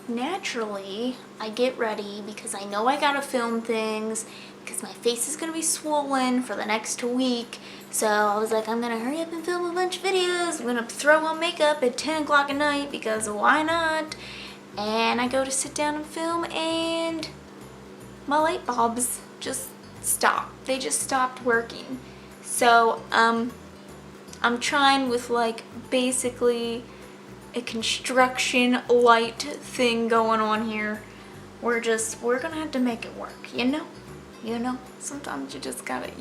naturally I get ready because I know I gotta film things because my face is gonna be swollen for the next week. So I was like, I'm gonna hurry up and film a bunch of videos. I'm gonna throw on makeup at 10 o'clock at night because why not? And I go to sit down and film and my light bulbs just stopped. They just stopped working. So I'm trying with like basically a construction light thing going on here. We're gonna have to make it work, you know? Sometimes you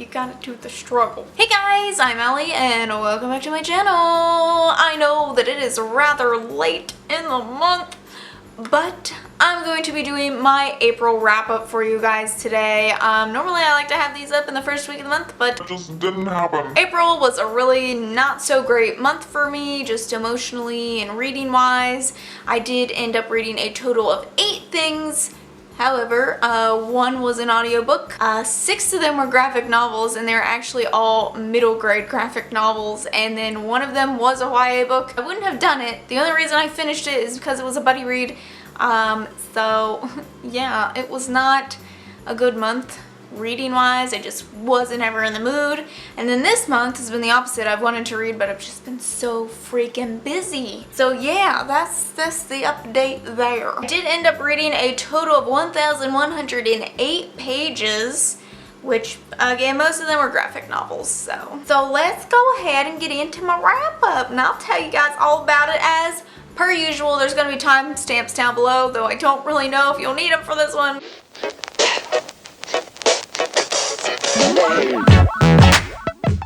gotta do the struggle. Hey guys, I'm Ellie and welcome back to my channel. I know that it is rather late in the month, but I'm going to be doing my April wrap-up for you guys today. Normally I like to have these up in the first week of the month, but it just didn't happen. April was a really not so great month for me, just emotionally and reading wise. I did end up reading a total of 8 things. However, 1 was an audiobook, 6 of them were graphic novels, and they're actually all middle grade graphic novels, and then 1 of them was a YA book. I wouldn't have done it. The only reason I finished it is because it was a buddy read. So yeah, it was not a good month reading wise. I just wasn't ever in the mood. And then this month has been the opposite. I've wanted to read, but I've just been so freaking busy. So yeah, that's the update there. I did end up reading a total of 1,108 pages, which again, most of them were graphic novels. So let's go ahead and get into my wrap up, and I'll tell you guys all about it as per usual. There's going to be timestamps down below, though I don't really know if you'll need them for this one.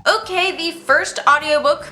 Okay, the first audiobook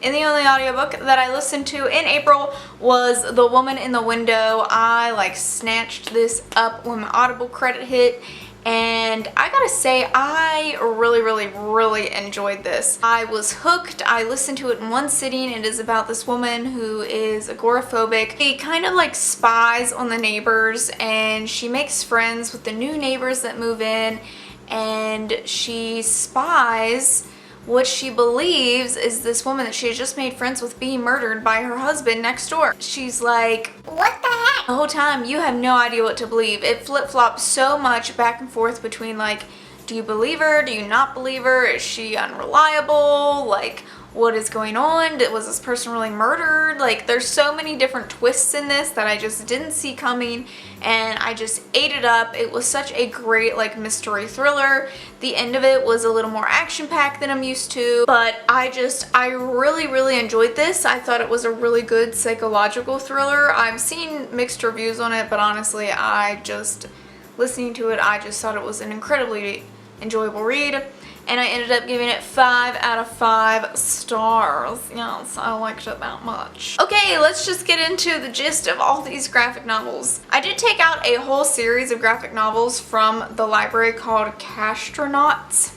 and the only audiobook that I listened to in April was The Woman in the Window. I like snatched this up when my Audible credit hit, and I gotta say, I really enjoyed this. I was hooked. I listened to it in one sitting. It is about this woman who is agoraphobic. She kind of like spies on the neighbors, and she makes friends with the new neighbors that move in, and she spies what she believes is this woman that she has just made friends with being murdered by her husband next door. She's like, what the heck? The whole time you have no idea what to believe. It flip-flops so much back and forth between like, do you believe her? Do you not believe her? Is she unreliable? Like, what is going on? Was this person really murdered? Like, there's so many different twists in this that I just didn't see coming, and I just ate it up. It was such a great like mystery thriller. The end of it was a little more action-packed than I'm used to, but I really enjoyed this. I thought it was a really good psychological thriller. I've seen mixed reviews on it, but honestly, listening to it, I just thought it was an incredibly enjoyable read. And I ended up giving it 5 out of 5 stars. Yes, I liked it that much. Okay, let's just get into the gist of all these graphic novels. I did take out a whole series of graphic novels from the library called CatStronauts.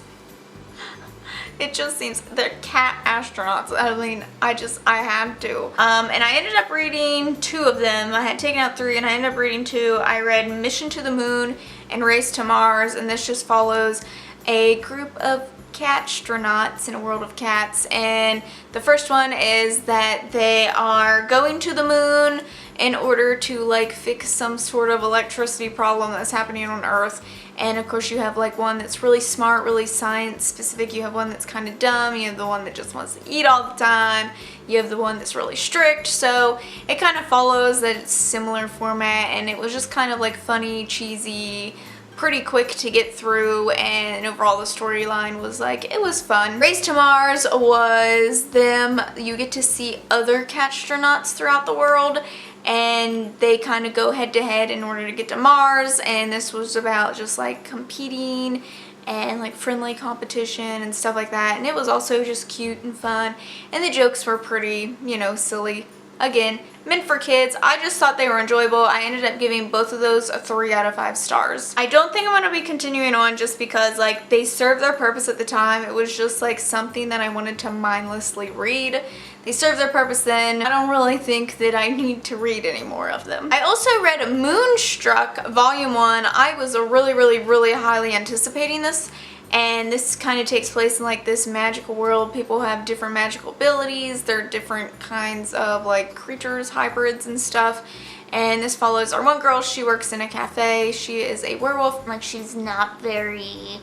It just seems, they're cat astronauts. I mean, I had to. And I ended up reading 2 of them. I had taken out 3 and I ended up reading 2. I read Mission to the Moon and Race to Mars, and this just follows a group of CatStronauts in a world of cats, and the first one is that they are going to the moon in order to like fix some sort of electricity problem that's happening on Earth. And of course you have like one that's really smart, really science specific, you have one that's kind of dumb, you have the one that just wants to eat all the time, you have the one that's really strict. So it kind of follows that it's similar format, and it was just kind of like funny, cheesy, pretty quick to get through, and overall the storyline was like, it was fun. Race to Mars was them, you get to see other CatStronauts throughout the world, and they kind of go head to head in order to get to Mars, and this was about just like competing and like friendly competition and stuff like that, and it was also just cute and fun, and the jokes were pretty, you know, silly. Again, meant for kids. I just thought they were enjoyable. I ended up giving both of those a 3 out of 5 stars. I don't think I'm going to be continuing on just because like they served their purpose at the time. It was just like something that I wanted to mindlessly read. They served their purpose then. I don't really think that I need to read any more of them. I also read Moonstruck Volume 1. I was really highly anticipating this. And this kind of takes place in like this magical world. People have different magical abilities. They're different kinds of like creatures, hybrids and stuff. And this follows our one girl. She works in a cafe. She is a werewolf. Like, she's not very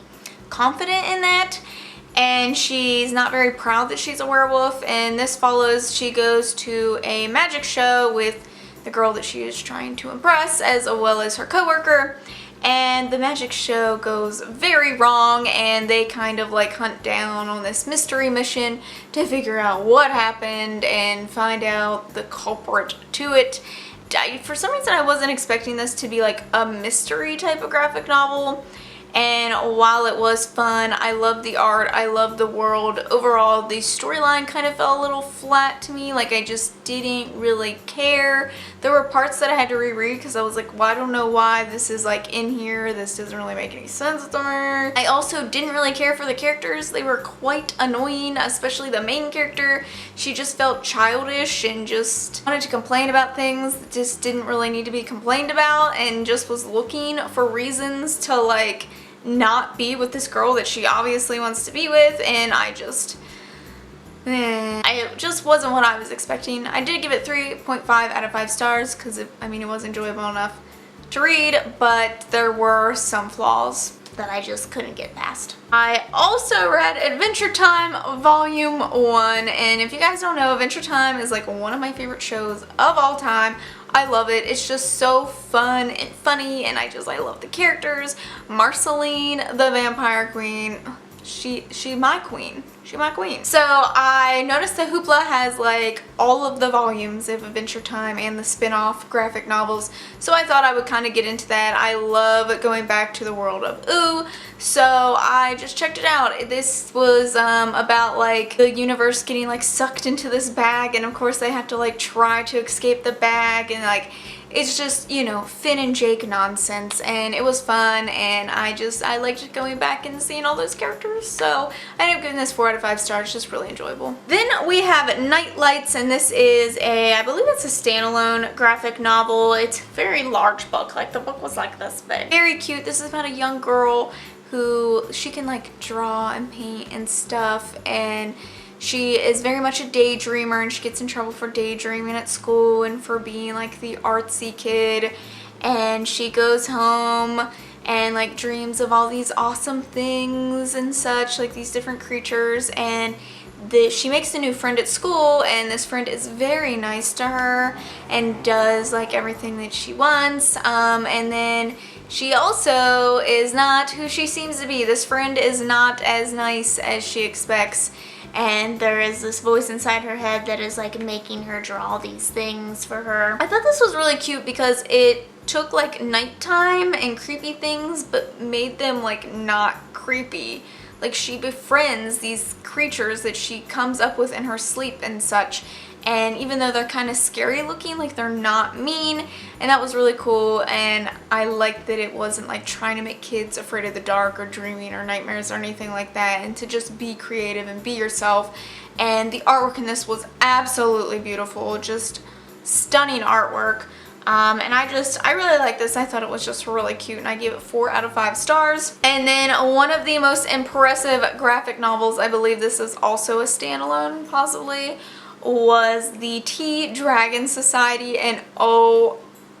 confident in that, and she's not very proud that she's a werewolf. And this follows, she goes to a magic show with the girl that she is trying to impress, as well as her coworker. And the magic show goes very wrong, and they kind of like hunt down on this mystery mission to figure out what happened and find out the culprit to it. For some reason I wasn't expecting this to be like a mystery type of graphic novel, and while it was fun, I loved the art, I loved the world. Overall, the storyline kind of fell a little flat to me. Like, I just didn't really care. There were parts that I had to reread because I was like, well, I don't know why this is like in here. This doesn't really make any sense to me. I also didn't really care for the characters. They were quite annoying, especially the main character. She just felt childish and just wanted to complain about things that just didn't really need to be complained about, and just was looking for reasons to like not be with this girl that she obviously wants to be with. And I just wasn't what I was expecting. I did give it 3.5 out of 5 stars because it was enjoyable enough to read, but there were some flaws that I just couldn't get past. I also read Adventure Time Volume 1, and if you guys don't know, Adventure Time is like one of my favorite shows of all time. I love it. It's just so fun and funny, and I love the characters. Marceline, the vampire queen, she my queen. She's my queen. So I noticed that Hoopla has like all of the volumes of Adventure Time and the spin-off graphic novels, so I thought I would kind of get into that. I love going back to the world of Ooh, so I just checked it out. This was about like the universe getting like sucked into this bag, and of course they have to like try to escape the bag, and like it's just, you know, Finn and Jake nonsense, and it was fun, and I liked going back and seeing all those characters, so I ended up giving this 4 out of 5 stars. Just really enjoyable. Then we have Nightlights, and this is I believe it's a standalone graphic novel. It's a very large book, like the book was like this big. Very cute. This is about a young girl who she can like draw and paint and stuff, and she is very much a daydreamer, and she gets in trouble for daydreaming at school and for being like the artsy kid, and she goes home and like dreams of all these awesome things and such, like these different creatures, and she makes a new friend at school, and this friend is very nice to her and does like everything that she wants, and then she also is not who she seems to be. This friend is not as nice as she expects, and there is this voice inside her head that is like making her draw these things for her. I thought this was really cute because it took like nighttime and creepy things but made them like not creepy. Like, she befriends these creatures that she comes up with in her sleep and such, and even though they're kind of scary looking, like they're not mean, and that was really cool. And I liked that it wasn't like trying to make kids afraid of the dark or dreaming or nightmares or anything like that, and to just be creative and be yourself. And the artwork in this was absolutely beautiful, just stunning artwork. And I really like this. I thought it was just really cute, and I gave it 4 out of 5 stars. And then one of the most impressive graphic novels, I believe this is also a standalone possibly, was the Tea Dragon Society, and oh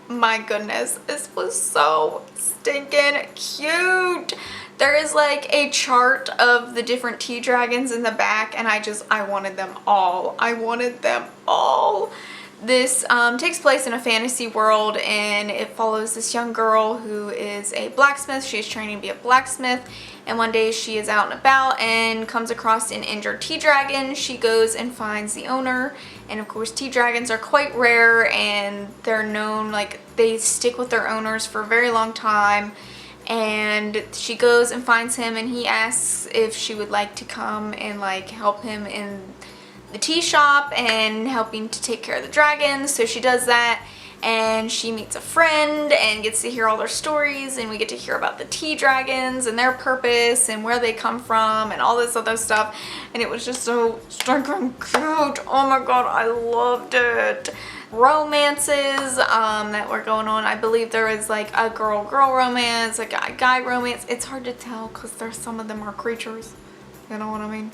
my goodness, this was so stinking cute. There is like a chart of the different tea dragons in the back, and I wanted them all. I wanted them all. This takes place in a fantasy world, and it follows this young girl who is a blacksmith. She's training to be a blacksmith, and one day she is out and about and comes across an injured tea dragon. She goes and finds the owner, and of course tea dragons are quite rare, and they're known, like, they stick with their owners for a very long time. And she goes and finds him, and he asks if she would like to come and like help him in the tea shop and helping to take care of the dragons. So she does that, and she meets a friend and gets to hear all their stories, and we get to hear about the tea dragons and their purpose and where they come from and all this other stuff. And it was just so stinking cute. Oh my god, I loved it. Romances that were going on. I believe there is like a girl-girl romance, a guy-guy romance. It's hard to tell because some of them are creatures. You know what I mean?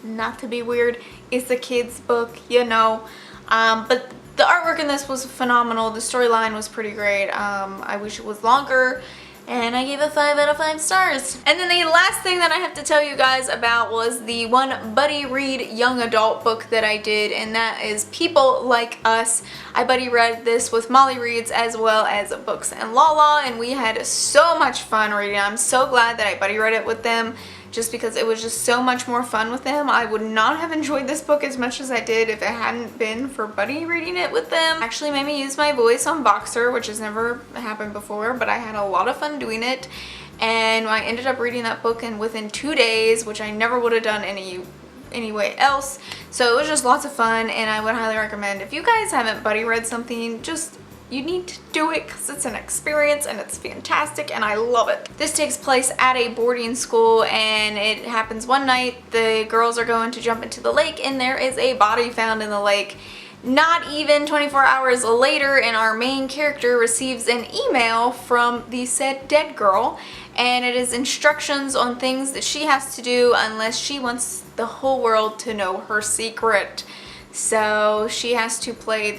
Not to be weird, it's a kid's book, you know. But The artwork in this was phenomenal. The storyline was pretty great. I wish it was longer. And I gave it 5 out of 5 stars. And then the last thing that I have to tell you guys about was the one buddy read young adult book that I did, and that is People Like Us. I buddy read this with Molly Reads as well as Books and Lala, and we had so much fun reading. I'm so glad that I buddy read it with them, just because it was just so much more fun with them. I would not have enjoyed this book as much as I did if it hadn't been for buddy reading it with them. Actually made me use my voice on Boxer, which has never happened before, but I had a lot of fun doing it. And I ended up reading that book within 2 days, which I never would have done anyway else. So it was just lots of fun, and I would highly recommend, if you guys haven't buddy read something, you need to do it because it's an experience and it's fantastic and I love it. This takes place at a boarding school, and it happens one night. The girls are going to jump into the lake, and there is a body found in the lake. Not even 24 hours later, and our main character receives an email from the said dead girl, and it is instructions on things that she has to do unless she wants the whole world to know her secret. So she has to play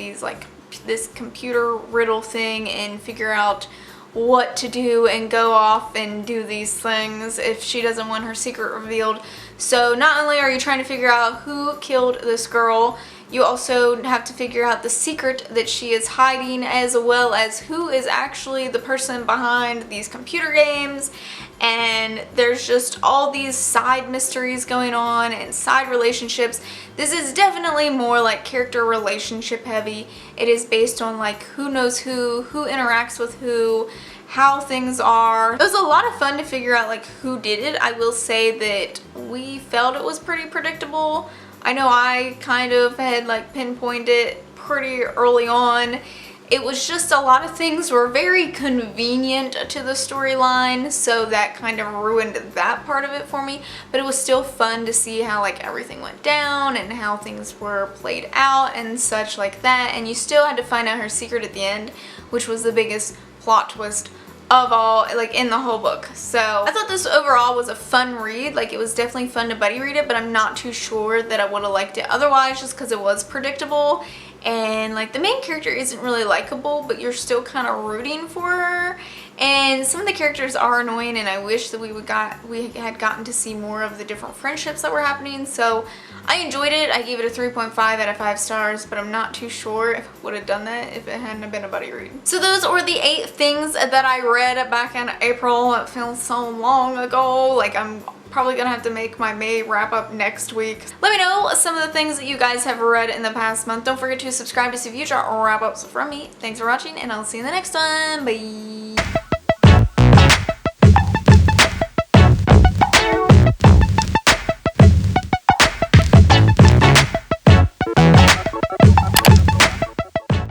this computer riddle thing and figure out what to do and go off and do these things if she doesn't want her secret revealed. So not only are you trying to figure out who killed this girl, you also have to figure out the secret that she is hiding, as well as who is actually the person behind these computer games. And there's just all these side mysteries going on and side relationships. This is definitely more like character relationship heavy. It is based on like who knows who interacts with who, how things are. It was a lot of fun to figure out like who did it. I will say that we felt it was pretty predictable. I know I kind of had like pinpointed it pretty early on. It was just a lot of things were very convenient to the storyline, so that kind of ruined that part of it for me. But it was still fun to see how like everything went down and how things were played out and such like that. And you still had to find out her secret at the end, which was the biggest plot twist of all, like in the whole book. So I thought this overall was a fun read. Like, it was definitely fun to buddy read it, but I'm not too sure that I would have liked it otherwise, just because it was predictable and like the main character isn't really likable, but you're still kind of rooting for her. And some of the characters are annoying, and I wish that we had gotten to see more of the different friendships that were happening. So I enjoyed it. I gave it a 3.5 out of 5 stars, but I'm not too sure if I would have done that if it hadn't been a buddy read. So those were the 8 things that I read back in April. It feels so long ago. Like, I'm probably gonna have to make my May wrap up next week. Let me know some of the things that you guys have read in the past month. Don't forget to subscribe to see future wrap ups from me. Thanks for watching, and I'll see you in the next one. Bye.